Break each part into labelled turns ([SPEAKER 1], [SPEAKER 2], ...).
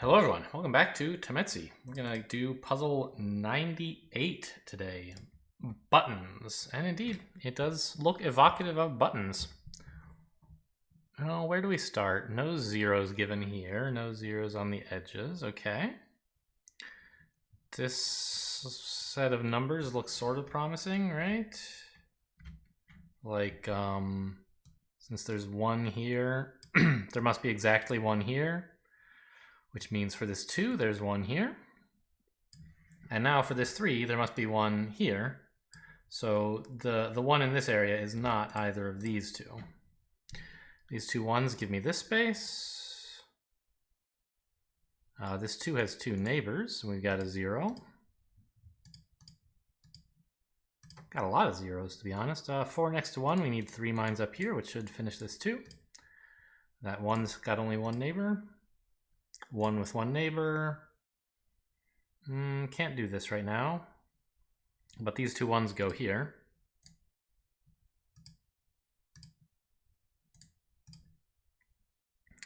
[SPEAKER 1] Hello everyone, welcome back to Tametsi. We're gonna do puzzle 98 today. Buttons. And indeed, it does look evocative of buttons. Oh, where do we start? No zeros given here, no zeros on the edges, okay. This set of numbers looks sort of promising, right? Like, since there's one here, there must be exactly one here. Which means for this 2, there's one here. And now for this 3, there must be one here. So the one in this area is not either of these two. These two ones give me this space. This 2 has 2 neighbors, and we've got a 0. Got a lot of zeros, to be honest. 4 next to 1, we need 3 mines up here, which should finish this 2. That 1's got only one neighbor. 1 with one neighbor. Can't do this right now. But these 2 1s go here.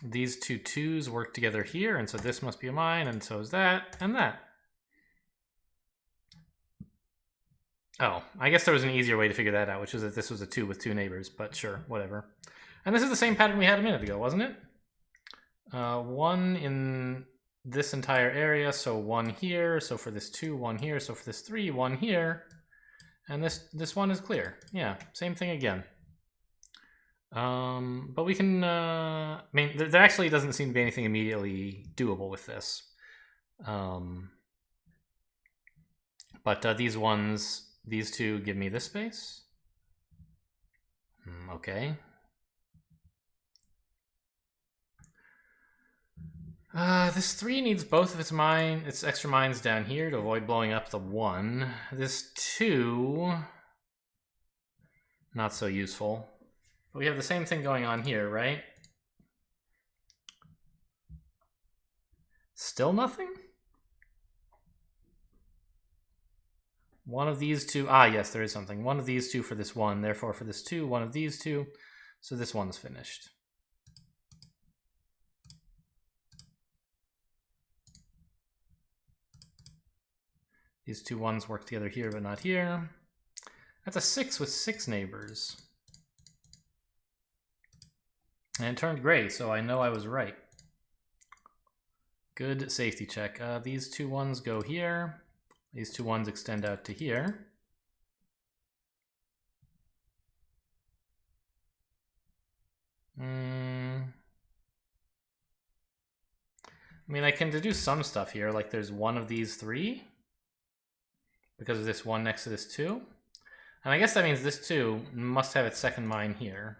[SPEAKER 1] These 2 2s work together here, and so this must be a mine, and so is that, and that. Oh, I guess there was an easier way to figure that out, which is that this was a 2 with 2 neighbors, but sure, whatever. And this is the same pattern we had a minute ago, wasn't it? 1 in this entire area, so 1 here, so for this 2, 1 here, so for this 3, 1 here, and this one is clear. Yeah, same thing again. But we can, I mean, there actually doesn't seem to be anything immediately doable with this. But these ones, these 2 give me this space. Okay. This 3 needs both of its extra mines down here to avoid blowing up the 1. This 2, not so useful. But we have the same thing going on here, right? Still nothing? One of these 2, yes, there is something. One of these 2 for this 1, therefore for this 2, one of these 2. So this one's finished. These 2 1s work together here, but not here. That's a 6 with 6 neighbors. And it turned gray, so I know I was right. Good safety check. These 2 1s go here. These 2 1s extend out to here. I mean, I can deduce some stuff here, like there's one of these 3. Because of this 1 next to this 2. And I guess that means this 2 must have its second mine here.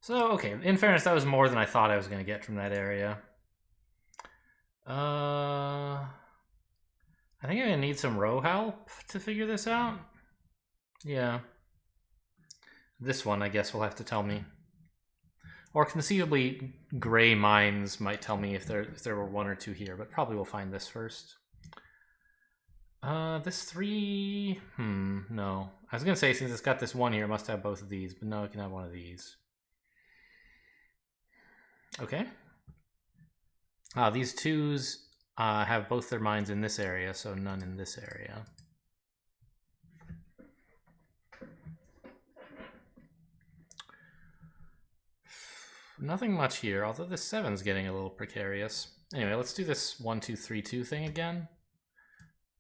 [SPEAKER 1] So, okay, in fairness, that was more than I thought I was going to get from that area. I think I'm going to need some row help to figure this out. Yeah. This one, I guess, will have to tell me. Or conceivably, gray mines might tell me if there were 1 or 2 here, but probably we'll find this first. This 3, no. I was gonna say, since it's got this 1 here, it must have both of these, but no, it can have one of these. Okay. These 2s have both their mines in this area, so none in this area. Nothing much here, although this 7's getting a little precarious. Anyway, let's do this 1, 2, 3, 2 thing again.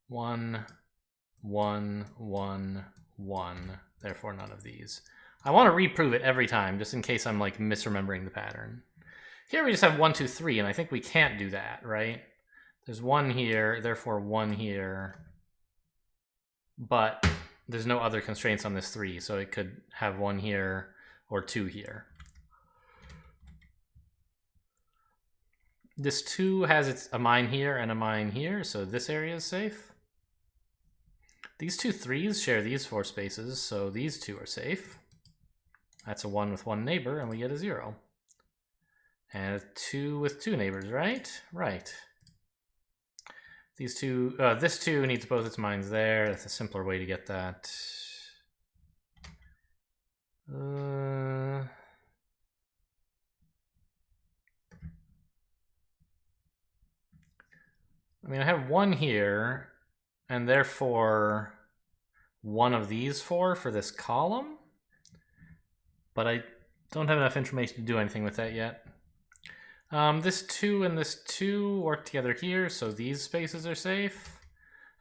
[SPEAKER 1] 1, 1, 1, 1. Therefore, none of these. I want to reprove it every time, just in case I'm like misremembering the pattern. Here we just have 1, 2, 3, and I think we can't do that, right? There's 1 here, therefore 1 here. But there's no other constraints on this 3, so it could have 1 here or 2 here. This 2 has a mine here and a mine here, so this area is safe. These 2 3s share these 4 spaces, so these 2 are safe. That's a 1 with 1 neighbor, and we get a 0. And a 2 with 2 neighbors, right? Right. These 2, this 2 needs both its mines there. That's a simpler way to get that. I mean, I have one here, and therefore one of these four for this column, but I don't have enough information to do anything with that yet. This 2 and this 2 work together here, so these spaces are safe.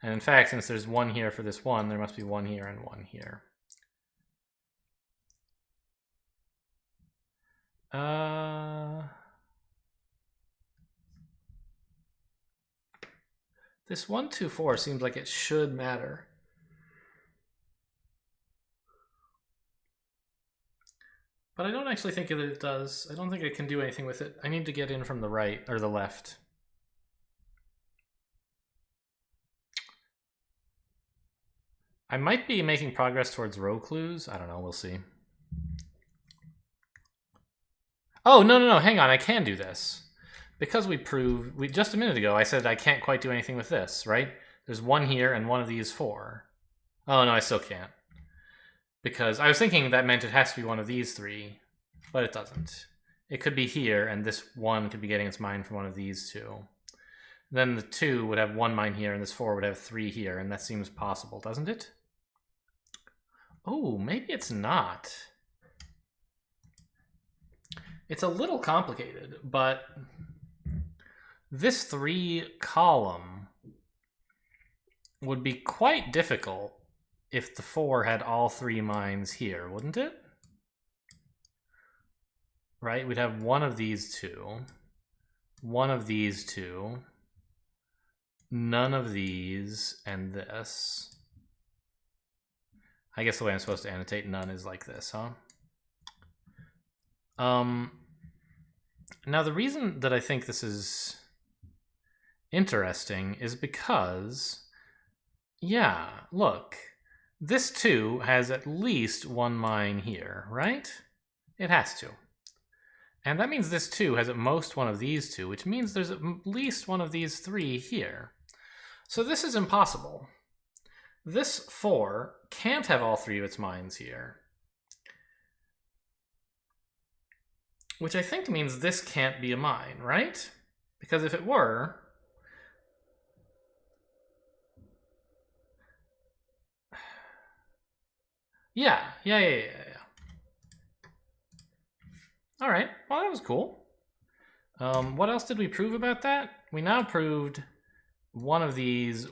[SPEAKER 1] And in fact, since there's one here for this one, there must be one here and one here. This 1, 2, 4 seems like it should matter. But I don't actually think that it does. I don't think I can do anything with it. I need to get in from the right, or the left. I might be making progress towards row clues. I don't know, we'll see. Oh, no, hang on, I can do this. Because we proved, just a minute ago, I said I can't quite do anything with this, right? There's one here and one of these four. Oh, no, I still can't. Because I was thinking that meant it has to be one of these three, but it doesn't. It could be here, and this one could be getting its mine from one of these two. Then the 2 would have 1 mine here, and this 4 would have 3 here, and that seems possible, doesn't it? Oh, maybe it's not. It's a little complicated, but this 3 column would be quite difficult if the 4 had all 3 mines here, wouldn't it? Right, we'd have one of these two, one of these two, none of these, and this. I guess the way I'm supposed to annotate none is like this, huh? Now the reason that I think this is interesting is because, yeah, look, this 2 has at least 1 mine here, right? It has to. And that means this 2 has at most one of these 2, which means there's at least one of these 3 here. So this is impossible. This 4 can't have all 3 of its mines here. Which I think means this can't be a mine, right? Because if it were, yeah. All right, well, that was cool. What else did we prove about that? We now proved one of these,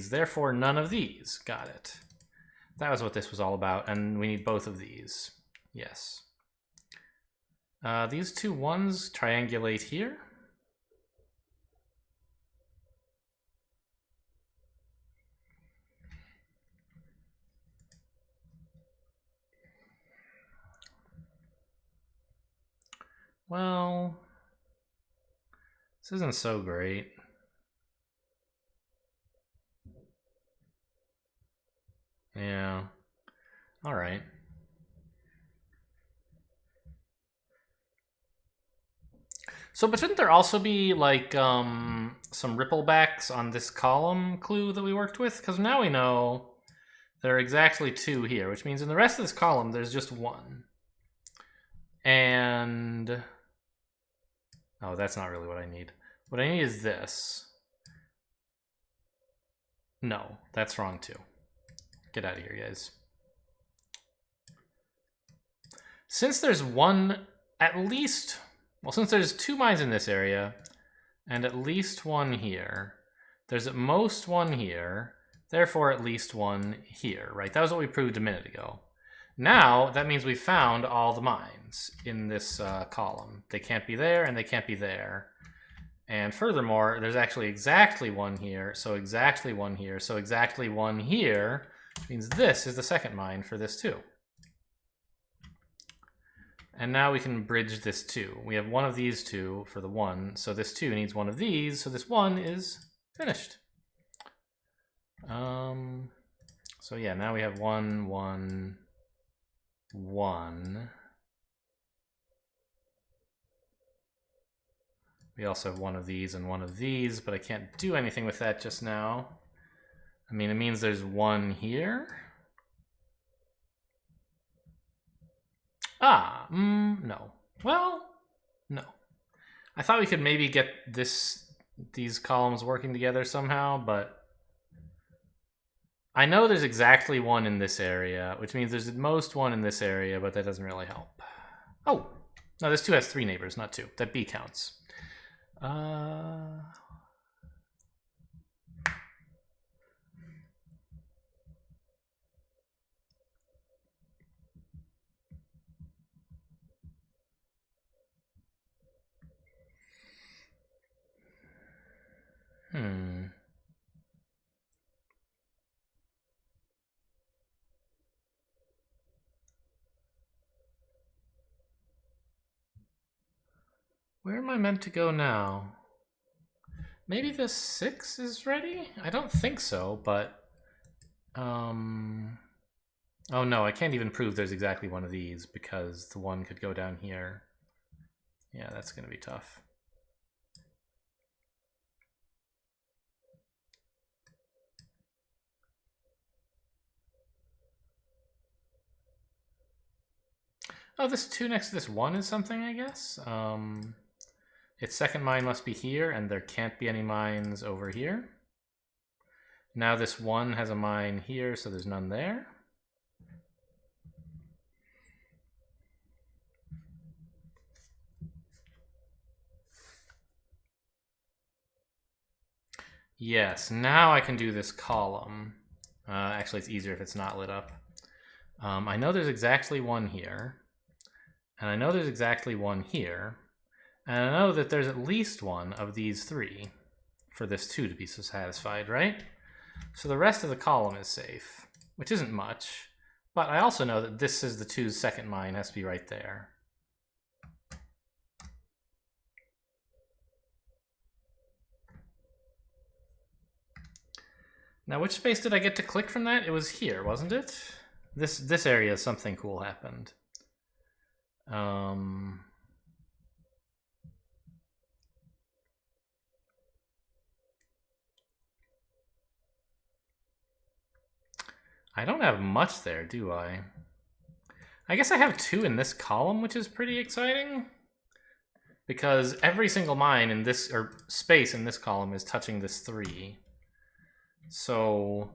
[SPEAKER 1] therefore none of these. Got it. That was what this was all about, and we need both of these. Yes. These 2 1s triangulate here. Well, this isn't so great. Yeah. All right. So, but shouldn't there also be like some ripple backs on this column clue that we worked with? Because now we know there are exactly 2 here, which means in the rest of this column there's just 1. And oh, that's not really what I need. What I need is this. No, that's wrong too. Get out of here, guys. Since there's since there's 2 mines in this area, and at least 1 here, there's at most 1 here, therefore at least 1 here, right? That was what we proved a minute ago. Now, that means we found all the mines in this column. They can't be there, and they can't be there. And furthermore, there's actually exactly 1 here, so exactly 1 here, so exactly 1 here, which means this is the second mine for this too. And now we can bridge this 2. We have one of these 2 for the 1, so this 2 needs one of these, so this 1 is finished. So yeah, now we have 1, 1, 1. We also have one of these and one of these, but I can't do anything with that just now. I mean, it means there's 1 here. No. Well, no. I thought we could maybe get this these columns working together somehow, but I know there's exactly one in this area, which means there's at most one in this area, but that doesn't really help. Oh, no, this 2 has 3 neighbors, not 2. That B counts. Where am I meant to go now? Maybe the 6 is ready? I don't think so, but... Oh no, I can't even prove there's exactly one of these, because the 1 could go down here. Yeah, that's gonna be tough. Oh, this 2 next to this 1 is something, I guess? Its second mine must be here, and there can't be any mines over here. Now this 1 has a mine here, so there's none there. Yes, now I can do this column. Actually, it's easier if it's not lit up. I know there's exactly 1 here. And I know there's exactly 1 here. And I know that there's at least 1 of these 3 for this 2 to be satisfied, right? So the rest of the column is safe, which isn't much. But I also know that this is the 2's second mine, has to be right there. Now, which space did I get to click from that? It was here, wasn't it? This area, something cool happened. I don't have much there, do I? I guess I have 2 in this column, which is pretty exciting. Because every single mine in this, or space in this column is touching this 3. So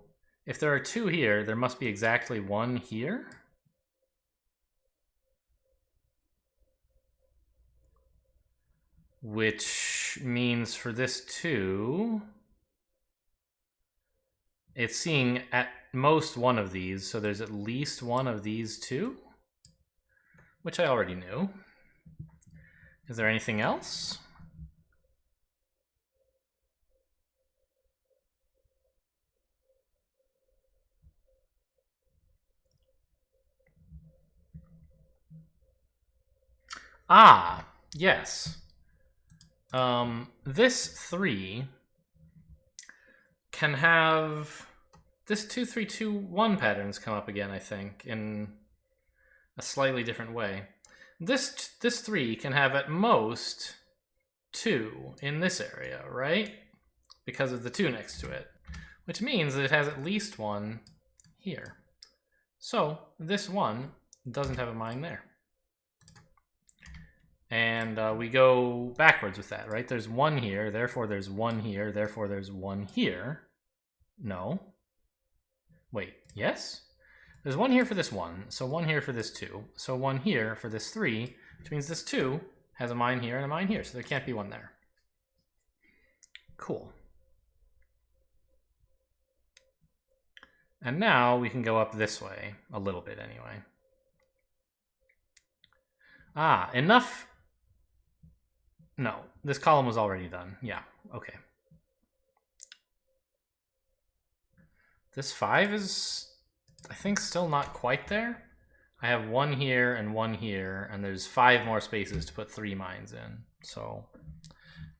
[SPEAKER 1] if there are 2 here, there must be exactly 1 here. Which means for this 2, it's seeing at most 1 of these, so there's at least 1 of these 2, which I already knew. Is there anything else? Ah, yes. This 3 can have this 2, 3, 2, 1 patterns come up again, I think, in a slightly different way. This 3 can have at most 2 in this area, right? Because of the 2 next to it, which means that it has at least 1 here. So this 1 doesn't have a mine there. And we go backwards with that, right? There's 1 here, therefore there's 1 here, therefore there's 1 here. No. Wait, yes? There's 1 here for this 1, so 1 here for this 2, so 1 here for this 3, which means this 2 has a mine here and a mine here, so there can't be 1 there. Cool. And now we can go up this way, a little bit anyway. Ah, enough. No, this column was already done. Yeah, okay. This 5 is, I think, still not quite there. I have 1 here and 1 here, and there's 5 more spaces to put 3 mines in. So,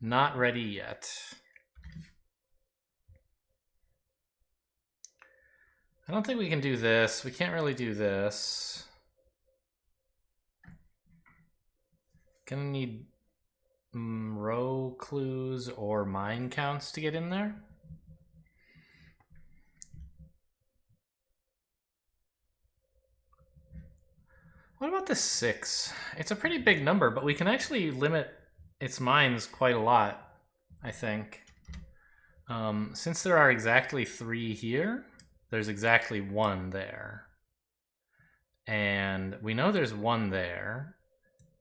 [SPEAKER 1] not ready yet. I don't think we can do this. We can't really do this. Gonna need row clues or mine counts to get in there. What about the 6? It's a pretty big number, but we can actually limit its mines quite a lot. I think. Since there are exactly 3 here, there's exactly 1 there. And we know there's 1 there.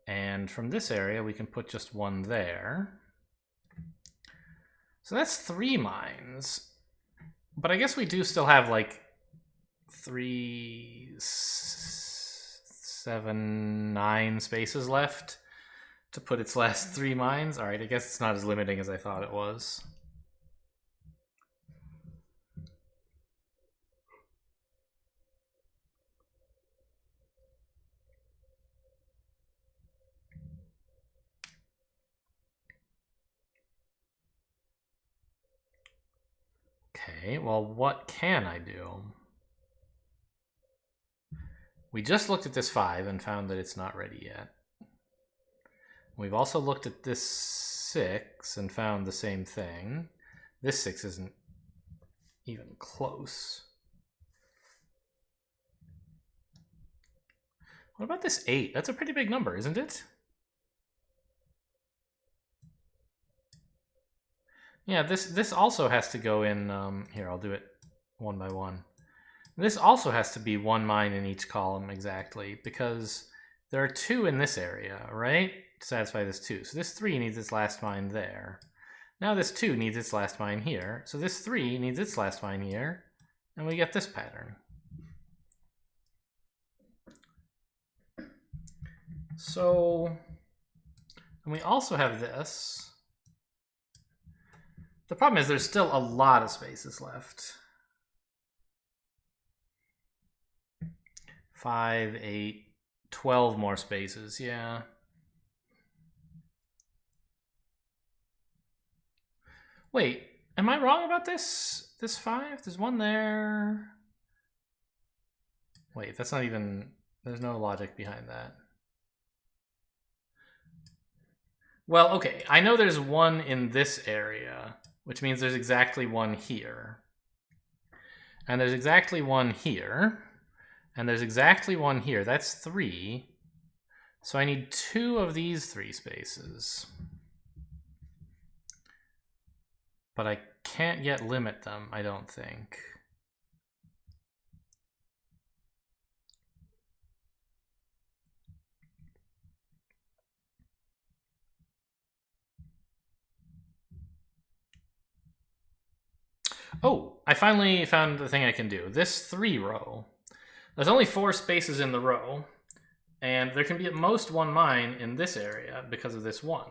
[SPEAKER 1] And from this area, we can put just 1 there. So that's 3 mines. But I guess we do still have like 3, 7, 9 spaces left to put its last 3 mines. All right, I guess it's not as limiting as I thought it was. Okay, well, what can I do? We just looked at this 5 and found that it's not ready yet. We've also looked at this 6 and found the same thing. This 6 isn't even close. What about this 8? That's a pretty big number, isn't it? Yeah, this also has to go in, here, I'll do it one by one. This also has to be 1 mine in each column exactly, because there are 2 in this area, right? To satisfy this 2. So this 3 needs its last mine there. Now this 2 needs its last mine here. So this 3 needs its last mine here. And we get this pattern. So, and we also have this. The problem is there's still a lot of spaces left. 5, 8, 12 more spaces, yeah. Wait, am I wrong about this? This 5? There's 1 there. Wait, that's not even, there's no logic behind that. Well, okay, I know there's 1 in this area, which means there's exactly 1 here. And there's exactly 1 here. And there's exactly 1 here. That's 3. So I need 2 of these 3 spaces. But I can't yet limit them, I don't think. Oh, I finally found the thing I can do. This 3 row. There's only 4 spaces in the row, and there can be at most 1 mine in this area because of this 1.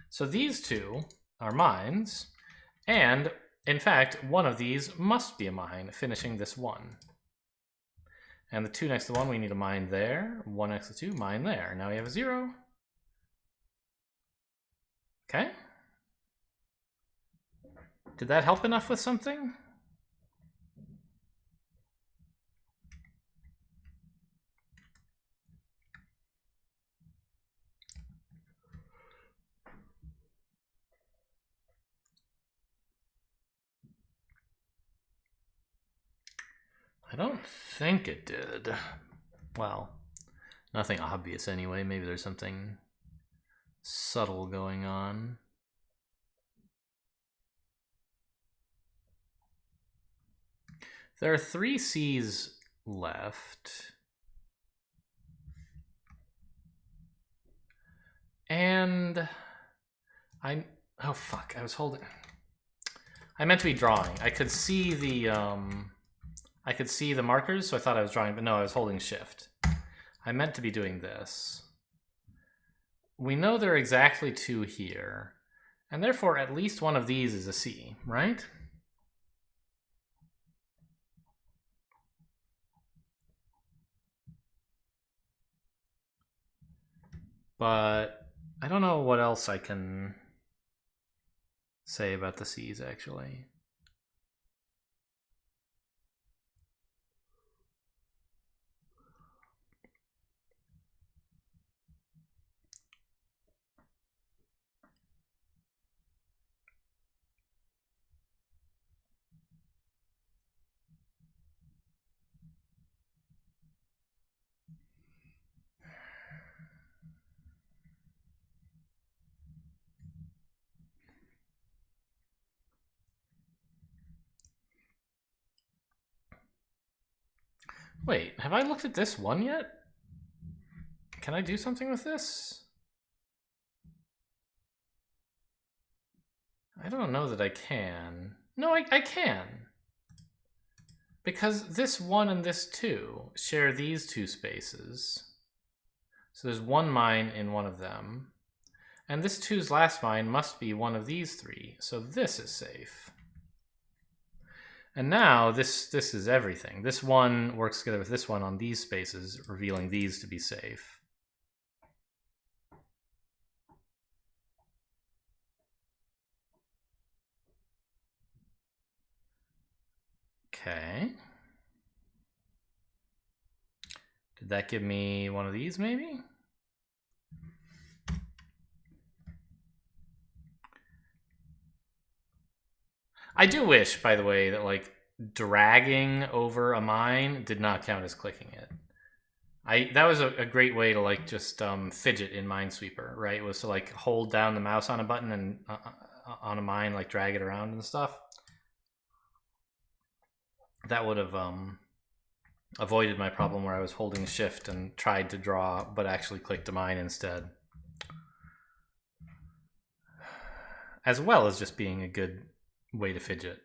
[SPEAKER 1] So these 2 are mines, and in fact, 1 of these must be a mine, finishing this 1. And the 2 next to 1, we need a mine there. 1 next to 2, mine there. Now we have a 0. Okay. Did that help enough with something? I don't think it did. Well, nothing obvious anyway. Maybe there's something subtle going on. There are 3 C's left. And oh fuck, I was holding, I meant to be drawing. I could see the markers, so I thought I was drawing, but no, I was holding shift. I meant to be doing this. We know there are exactly 2 here, and therefore at least 1 of these is a C, right? But I don't know what else I can say about the C's, actually. Wait, have I looked at this one yet? Can I do something with this? I don't know that I can. No, I can. Because this 1 and this 2 share these two spaces. So there's one mine in one of them. And this 2's last mine must be one of these three. So this is safe. And now this is everything. This one works together with this one on these spaces, revealing these to be safe. Okay. Did that give me one of these, maybe? I do wish, by the way, that like dragging over a mine did not count as clicking it. That was a great way to like just fidget in Minesweeper, right? It was to like hold down the mouse on a button and on a mine, like drag it around and stuff. That would have avoided my problem where I was holding shift and tried to draw, but actually clicked a mine instead. As well as just being a good way to fidget.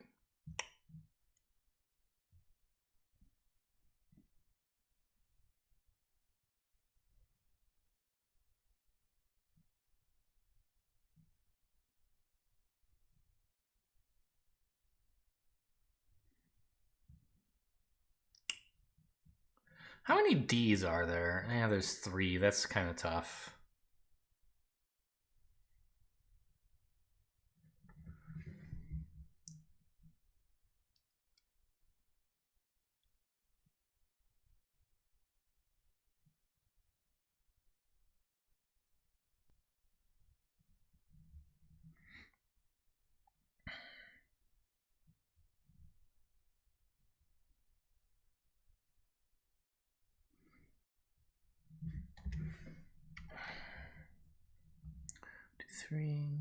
[SPEAKER 1] How many D's are there? Yeah, there's 3. That's kind of tough. Three.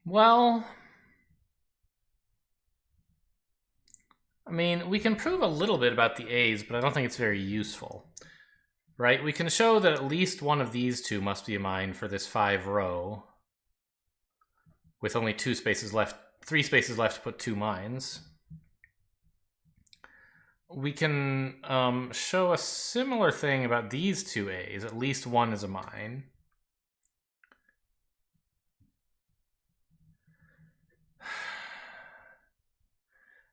[SPEAKER 1] Well, I mean, we can prove a little bit about the A's, but I don't think it's very useful. Right? We can show that at least one of these two must be a mine for this 5 row, with only 2 spaces left, 3 spaces left to put 2 mines. We can show a similar thing about these 2 A's. At least one is a mine.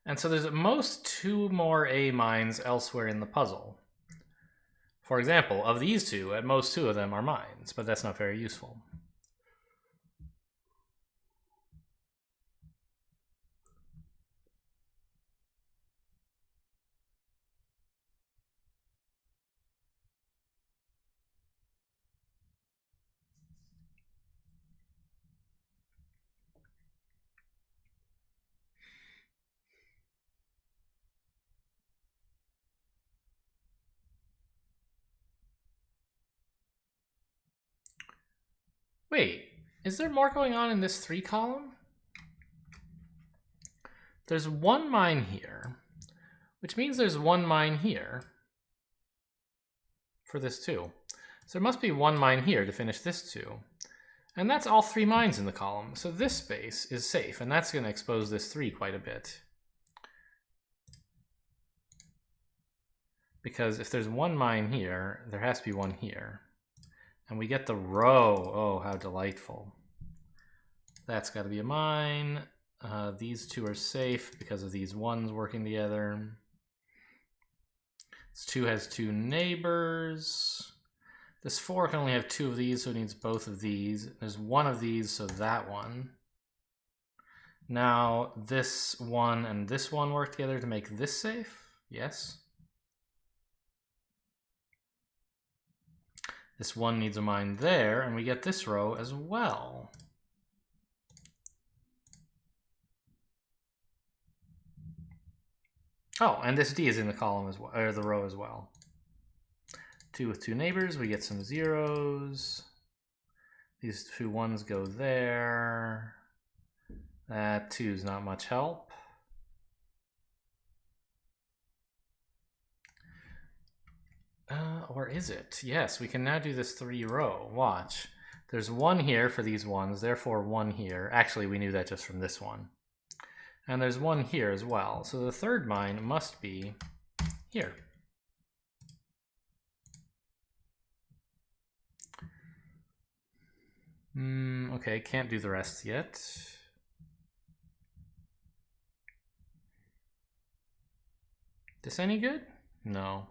[SPEAKER 1] And so there's at most 2 more A mines elsewhere in the puzzle. For example, of these 2, at most 2 of them are mines, but that's not very useful. Wait, is there more going on in this 3 column? There's 1 mine here, which means there's 1 mine here for this 2. So there must be 1 mine here to finish this 2. And that's all 3 mines in the column. So this space is safe, and that's going to expose this 3 quite a bit. Because if there's 1 mine here, there has to be 1 here. And we get the row. Oh, how delightful. That's got to be a mine. These 2 are safe because of these 1s working together. This 2 has 2 neighbors. This 4 can only have 2 of these, so it needs both of these. There's 1 of these, so that one. Now, this 1 and this 1 work together to make this safe? Yes. This 1 needs a mine there, and we get this row as well. Oh, and this D is in the column as well, or the row as well. 2 with 2 neighbors, we get some 0s. These 2 1s go there. That 2 is not much help. Or is it? Yes, we can now do this 3-row. Watch. There's 1 here for these ones, therefore 1 here. Actually, we knew that just from this one. And there's 1 here as well. So the third mine must be here. Okay, can't do the rest yet. This any good? No.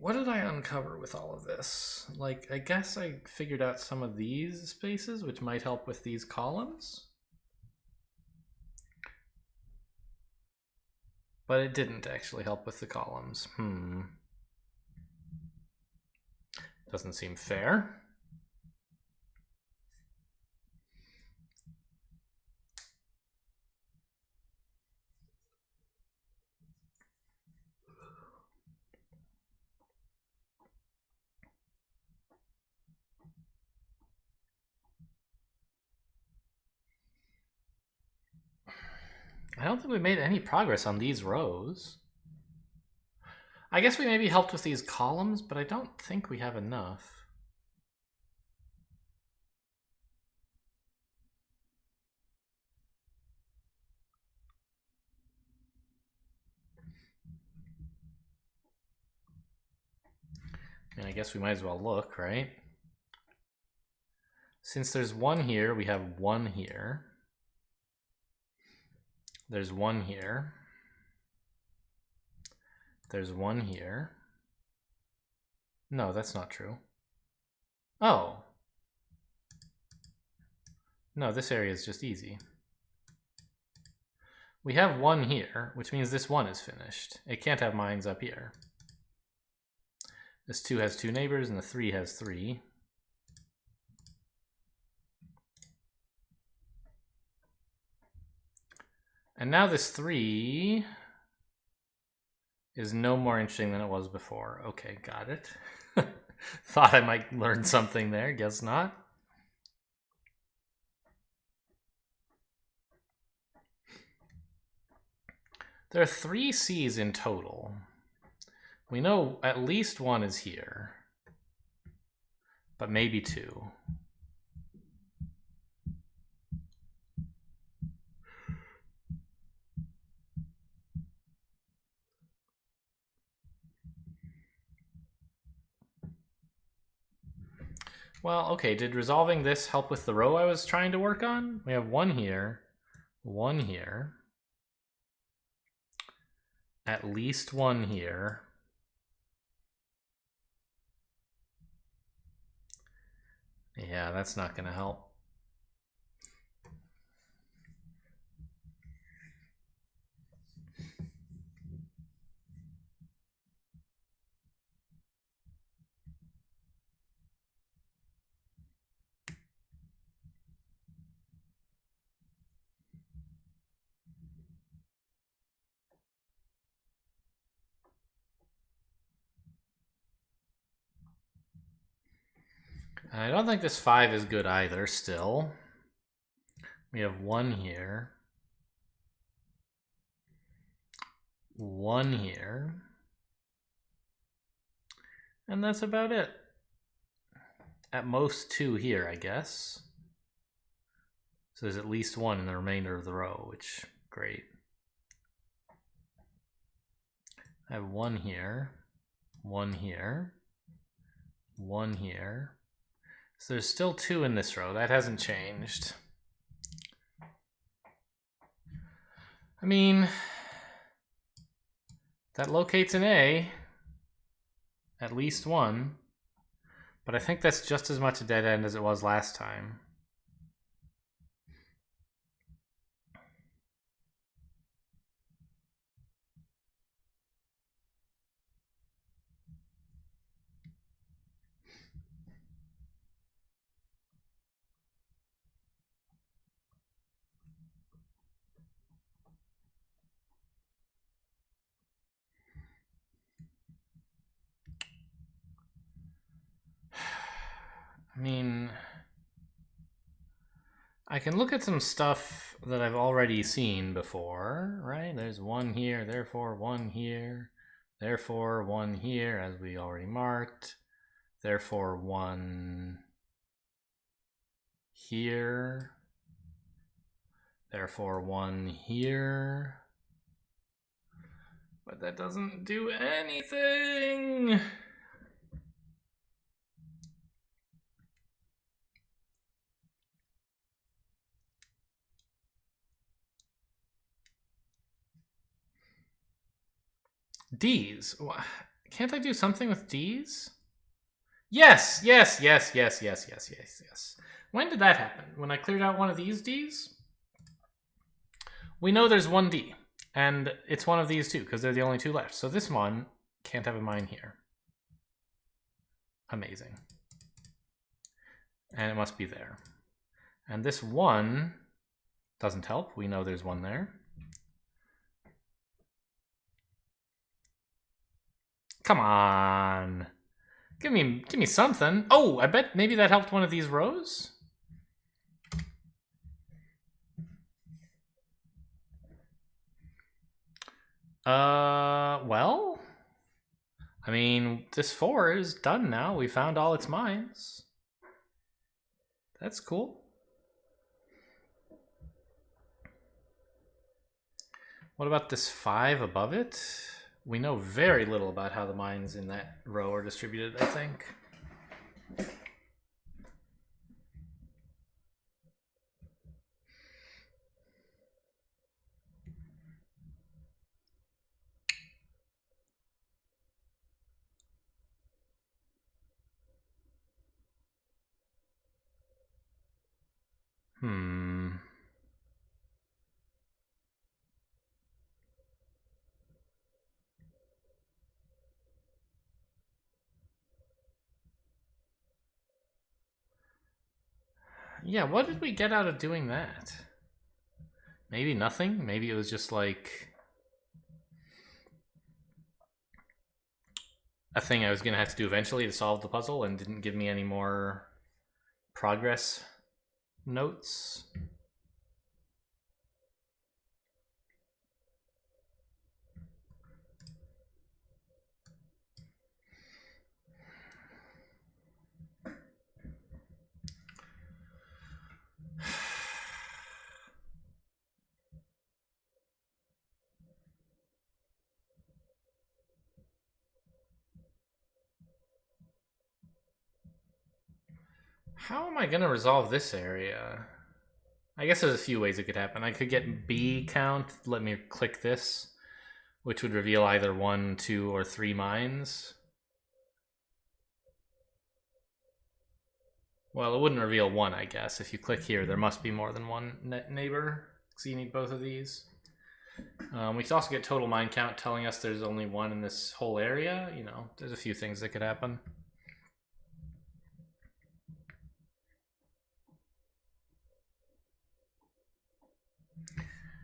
[SPEAKER 1] What did I uncover with all of this? Like, I guess I figured out some of these spaces, which might help with these columns. But it didn't actually help with the columns. Doesn't seem fair. I don't think we made any progress on these rows. I guess we maybe helped with these columns, but I don't think we have enough. And I guess we might as well look, right? Since there's 1 here, we have 1 here. There's 1 here. There's 1 here. No, that's not true. Oh. No, this area is just easy. We have 1 here, which means this 1 is finished. It can't have mines up here. This 2 has 2 neighbors, and the 3 has 3. And now this 3 is no more interesting than it was before. Okay, got it. Thought I might learn something there, guess not. There are 3 C's in total. We know at least 1 is here, but maybe 2. Well, okay, did resolving this help with the row I was trying to work on? We have 1 here, 1 here, at least 1 here. Yeah, that's not going to help. I don't think this 5 is good either, still. We have 1 here. 1 here. And that's about it. At most 2 here, I guess. So there's at least 1 in the remainder of the row, which, great. I have 1 here, 1 here, 1 here. So there's still 2 in this row. That hasn't changed. I mean, that locates an A, at least 1, but I think that's just as much a dead end as it was last time. I mean, I can look at some stuff that I've already seen before, right? There's one here, therefore one here, therefore one here, as we already marked, therefore one here, therefore one here. But that doesn't do anything! D's. Can't I do something with D's? Yes, yes, yes, yes, yes, yes, yes, yes. When did that happen? When I cleared out one of these D's? We know there's one D, and it's one of these two, because they're the only two left. So this one can't have a mine here. Amazing. And it must be there. And this one doesn't help. We know there's one there. Come on. Give me something. Oh, I bet maybe that helped one of these rows? Well, I mean, this 4 is done now. We found all its mines. That's cool. What about this 5 above it? We know very little about how the mines in that row are distributed, I think. Yeah, what did we get out of doing that? Maybe nothing? Maybe it was just like a thing I was going to have to do eventually to solve the puzzle and didn't give me any more progress notes. How am I going to resolve this area? I guess there's a few ways it could happen. I could get B count, let me click this, which would reveal either 1, 2, or 3 mines. Well, it wouldn't reveal 1, I guess. If you click here, there must be more than one neighbor, so you need both of these. We could also get total mine count telling us there's only 1 in this whole area. You know, there's a few things that could happen.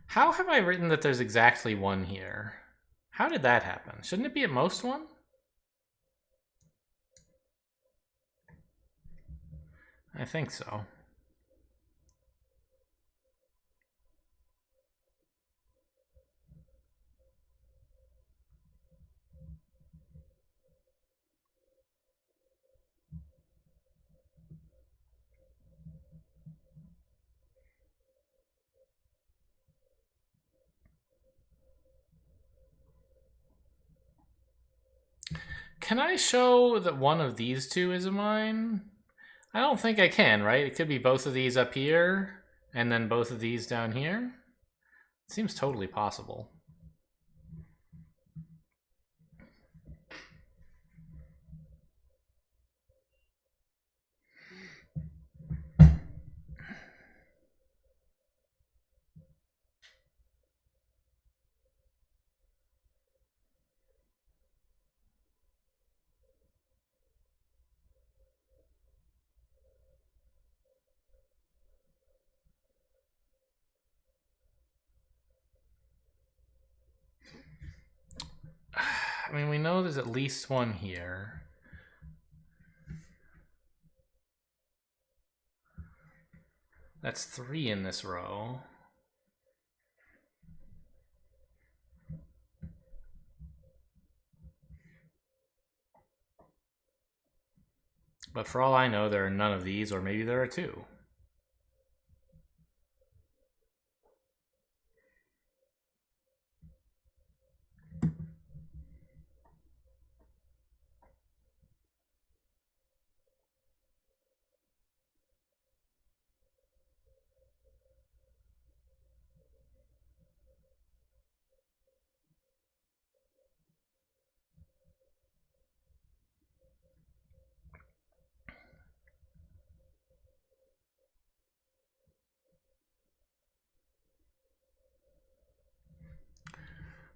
[SPEAKER 1] How have I written that there's exactly 1 here? How did that happen? Shouldn't it be at most 1? I think so. Can I show that one of these two is a mine? I don't think I can, right? It could be both of these up here, and then both of these down here. It seems totally possible. I mean, we know there's at least 1 here. That's 3 in this row. But for all I know, there are none of these, or maybe there are 2.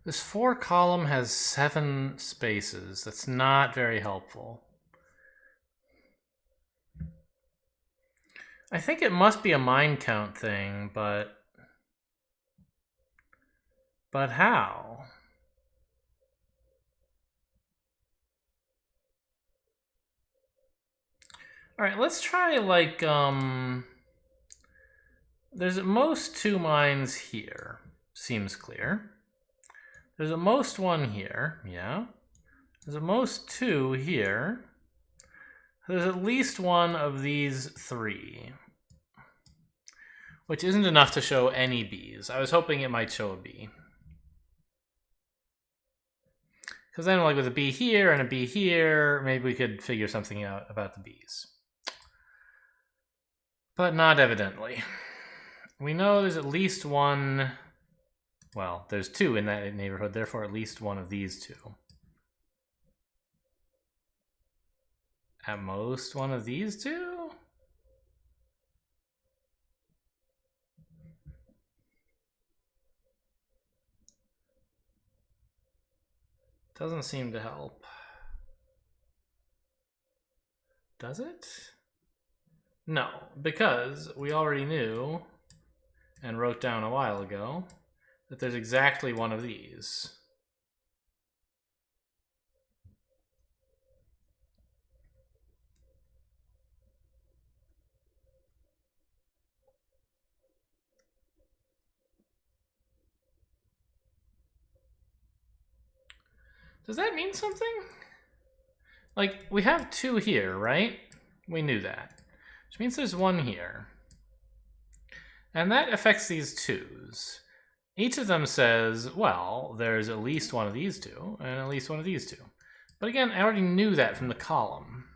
[SPEAKER 1] This 4 column has 7 spaces. That's not very helpful. I think it must be a mind count thing, but how? All right, let's try like there's at most 2 mines here. Seems clear. There's at most 1 here, yeah. There's at most 2 here. There's at least 1 of these 3. Which isn't enough to show any Bs. I was hoping it might show a B. Because then like with a B here and a B here, maybe we could figure something out about the Bs. But not evidently. We know there's at least 1... Well, there's 2 in that neighborhood, therefore at least 1 of these 2. At most 1 of these 2? Doesn't seem to help. Does it? No, because we already knew and wrote down a while ago that there's exactly 1 of these. Does that mean something? Like, we have 2 here, right? We knew that. Which means there's 1 here. And that affects these 2s. Each of them says, well, there's at least 1 of these 2, and at least 1 of these 2. But again, I already knew that from the column.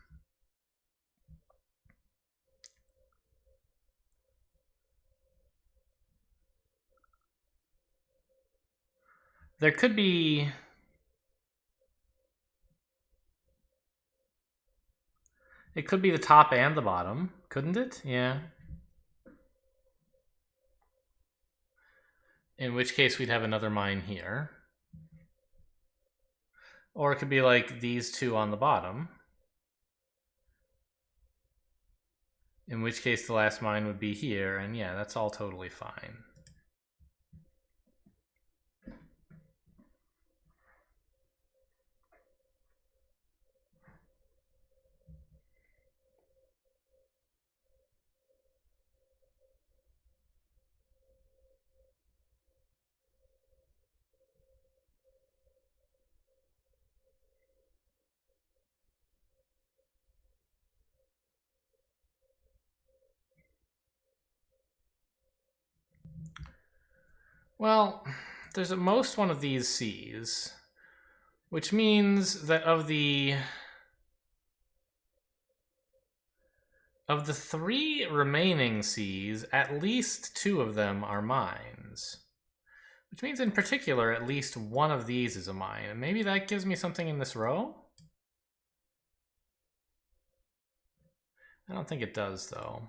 [SPEAKER 1] There could be... It could be the top and the bottom, couldn't it? Yeah. In which case we'd have another mine here. Or it could be like these 2 on the bottom. In which case the last mine would be here, and yeah, that's all totally fine. Well, there's at most 1 of these C's, which means that of the 3 remaining C's, at least 2 of them are mines. Which means in particular, at least 1 of these is a mine. And maybe that gives me something in this row? I don't think it does, though.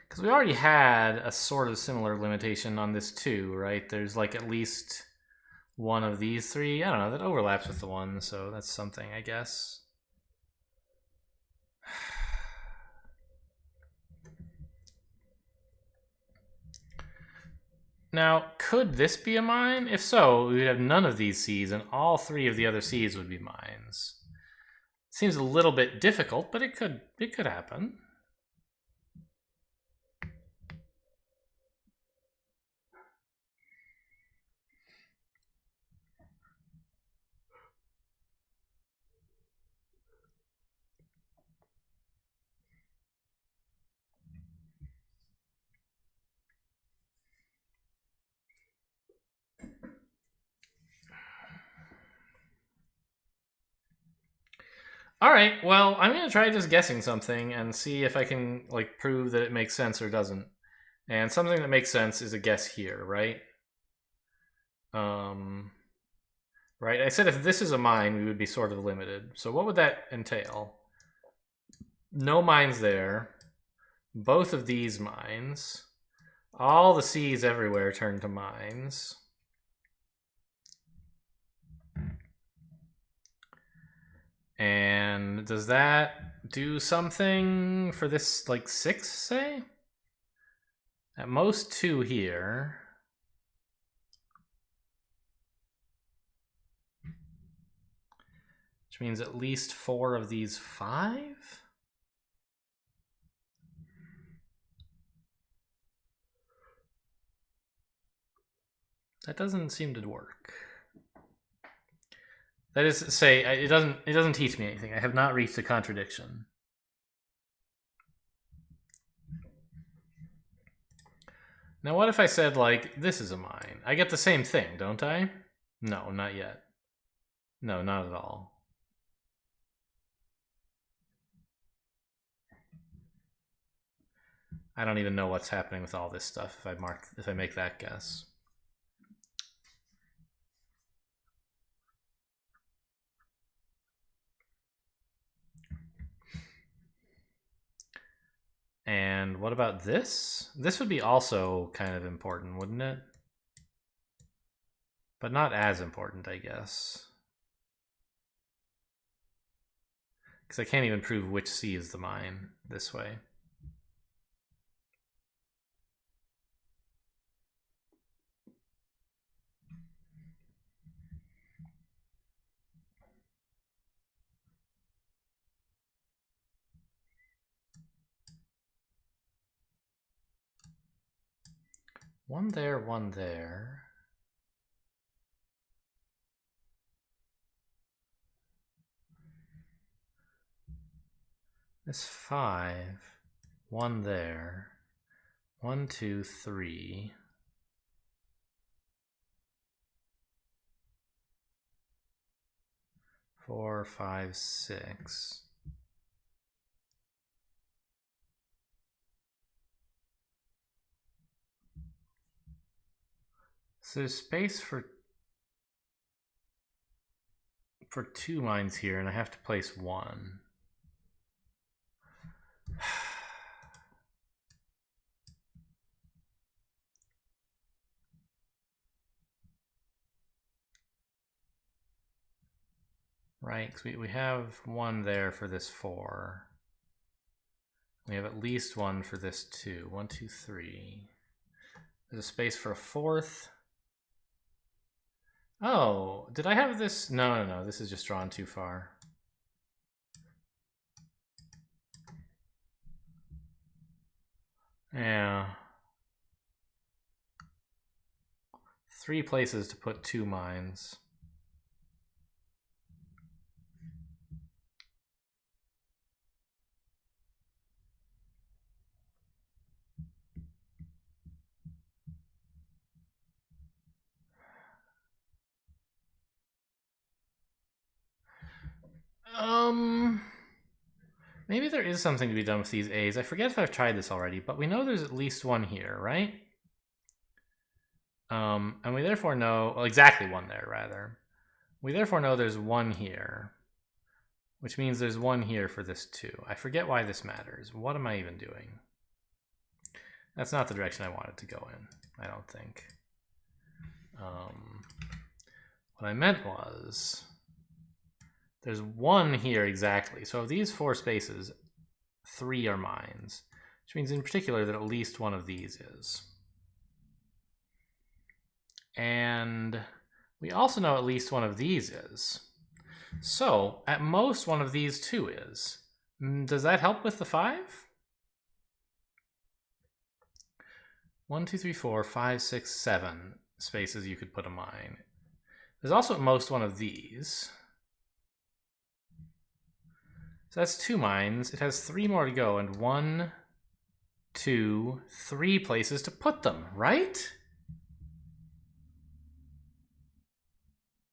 [SPEAKER 1] Because we already had a sort of similar limitation on this too, right? There's like at least 1 of these 3. I don't know, that overlaps with the 1, so that's something, I guess. Now, could this be a mine? If so, we would have none of these seeds, and all 3 of the other seeds would be mines. Seems a little bit difficult, but it could happen. All right, well, I'm going to try just guessing something and see if I can like prove that it makes sense or doesn't. And something that makes sense is a guess here, right? Right, I said if this is a mine, we would be sort of limited. So what would that entail? No mines there. Both of these mines. All the seas everywhere turn to mines. And does that do something for this, like 6, say? At most 2 here. Which means at least 4 of these 5? That doesn't seem to work. That is to say, it doesn't teach me anything. I have not reached a contradiction. Now what if I said, like, this is a mine? I get the same thing, don't I? No, not yet. No, not at all. I don't even know what's happening with all this stuff if I make that guess. And what about this? This would be also kind of important, wouldn't it? But not as important, I guess. Because I can't even prove which C is the mine this way. One there, one there. This 5, 1 there, 1, 2, 3. 4, 5, 6. So there's space for 2 mines here, and I have to place 1. Right, because we have 1 there for this 4. We have at least 1 for this 2. 1, 2, 3. There's a space for a 4th. Oh, did I have this? No, this is just drawn too far. Yeah. 3 places to put 2 mines. Maybe there is something to be done with these A's. I forget if I've tried this already, but we know there's at least 1 here, right? And we therefore know, well, exactly 1 there, rather. We therefore know there's 1 here, which means there's 1 here for this 2. I forget why this matters. What am I even doing? That's not the direction I wanted to go in, I don't think. What I meant was, there's 1 here exactly. So of these 4 spaces, 3 are mines, which means in particular that at least 1 of these is. And we also know at least one of these is. So, at most, one of these two is. Does that help with the 5? 1, 2, 3, 4, 5, 6, 7 spaces you could put a mine. There's also at most one of these. So that's 2 mines. It has 3 more to go, and 1, 2, 3 places to put them, right?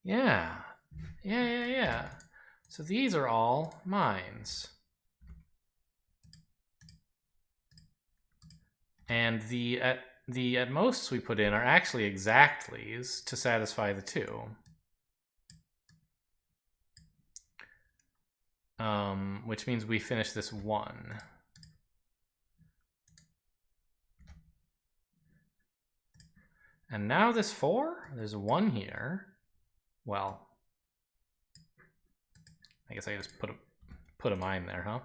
[SPEAKER 1] Yeah. Yeah. So these are all mines. And the at most we put in are actually exactlies to satisfy the 2. Which means we finish this 1. And now this 4, there's 1 here. Well, I guess I just put a mine there, huh?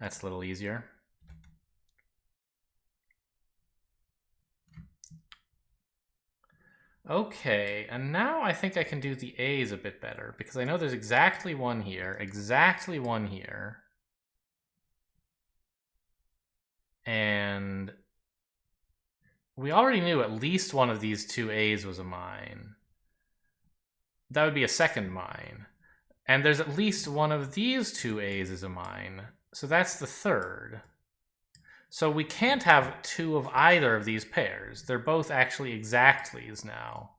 [SPEAKER 1] That's a little easier. Okay, and now I think I can do the A's a bit better, because I know there's exactly 1 here, exactly 1 here. And we already knew at least one of these 2 A's was a mine. That would be a second mine. And there's at least one of these 2 A's is a mine. So that's the third. So we can't have 2 of either of these pairs. They're both actually exactlies now.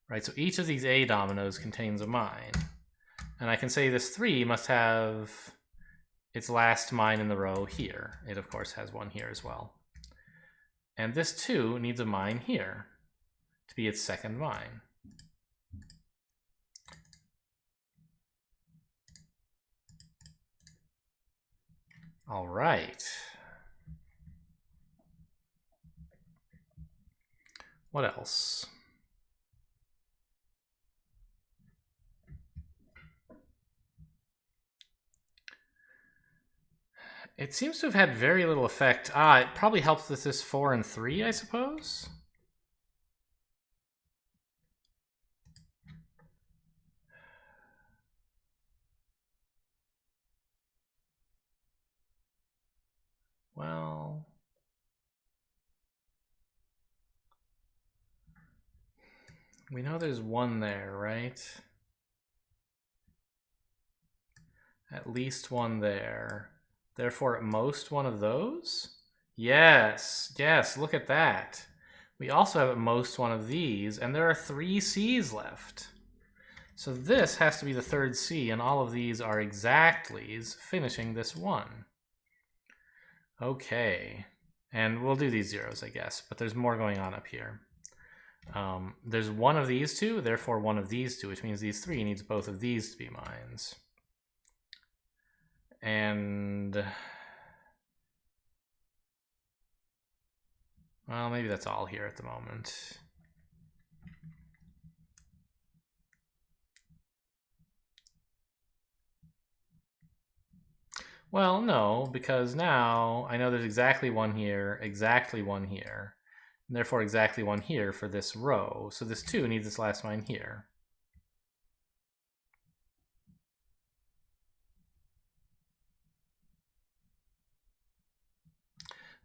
[SPEAKER 1] Right, so each of these A dominoes contains a mine. And I can say this 3 must have its last mine in the row here. It, of course, has one here as well. And this 2 needs a mine here to be its second mine. All right. What else? It seems to have had very little effect. It probably helps with this 4 and 3, I suppose. Well, we know there's 1 there, right? At least 1 there. Therefore, at most 1 of those? Yes, look at that. We also have at most 1 of these, and there are 3 C's left. So this has to be the third C, and all of these are exactlies finishing this 1. Okay, and we'll do these zeros, I guess, but there's more going on up here. There's 1 of these 2, therefore 1 of these 2, which means these 3 needs both of these to be mines. And well, maybe that's all here at the moment. Well, no, because now I know there's exactly 1 here, exactly 1 here, and therefore exactly 1 here for this row. So this 2 needs its last mine here.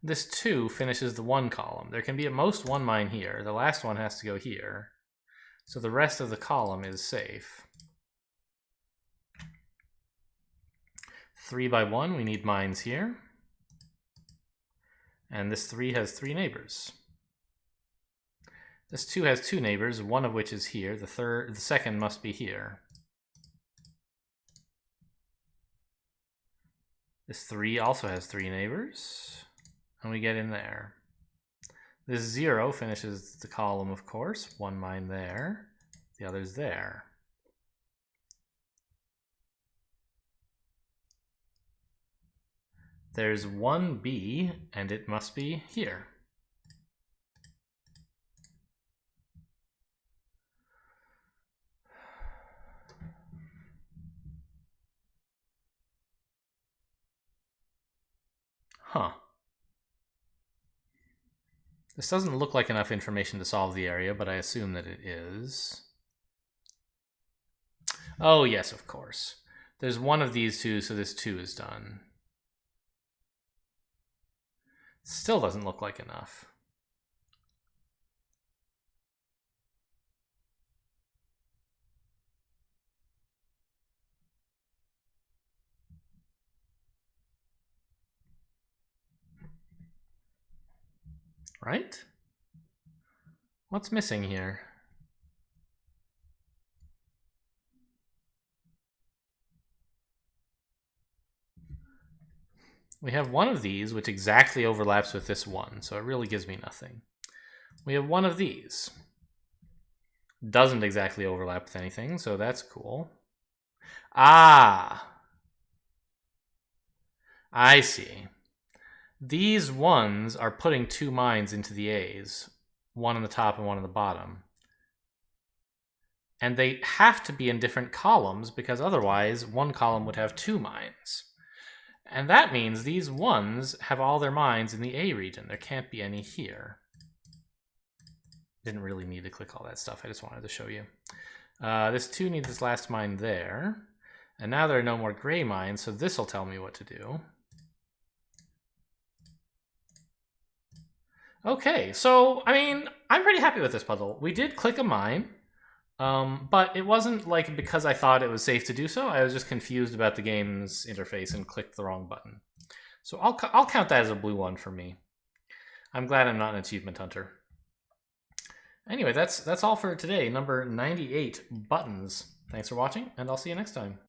[SPEAKER 1] This 2 finishes the 1 column. There can be at most 1 mine here. The last one has to go here. So the rest of the column is safe. 3 by 1, we need mines here. And this 3 has 3 neighbors. This 2 has 2 neighbors, one of which is here. The second must be here. This 3 also has 3 neighbors. And we get in there. This 0 finishes the column, of course. 1 mine there. The other's there. There's 1 B, and it must be here. Huh. This doesn't look like enough information to solve the area, but I assume that it is. Oh, yes, of course. There's one of these two, so this 2 is done. Still doesn't look like enough. Right? What's missing here? We have one of these, which exactly overlaps with this one, so it really gives me nothing. We have one of these. Doesn't exactly overlap with anything, so that's cool. Ah! I see. These ones are putting 2 mines into the A's. One on the top and one on the bottom. And they have to be in different columns, because otherwise one column would have 2 mines. And that means these ones have all their mines in the A region. There can't be any here. Didn't really need to click all that stuff. I just wanted to show you. This 2 needs its last mine there. And now there are no more gray mines, so this will tell me what to do. Okay, so, I mean, I'm pretty happy with this puzzle. We did click a mine, but it wasn't like because I thought it was safe to do so. I was just confused about the game's interface and clicked the wrong button. So I'll count that as a blue one for me. I'm glad I'm not an achievement hunter. Anyway, that's all for today. Number 98, buttons. Thanks for watching, and I'll see you next time.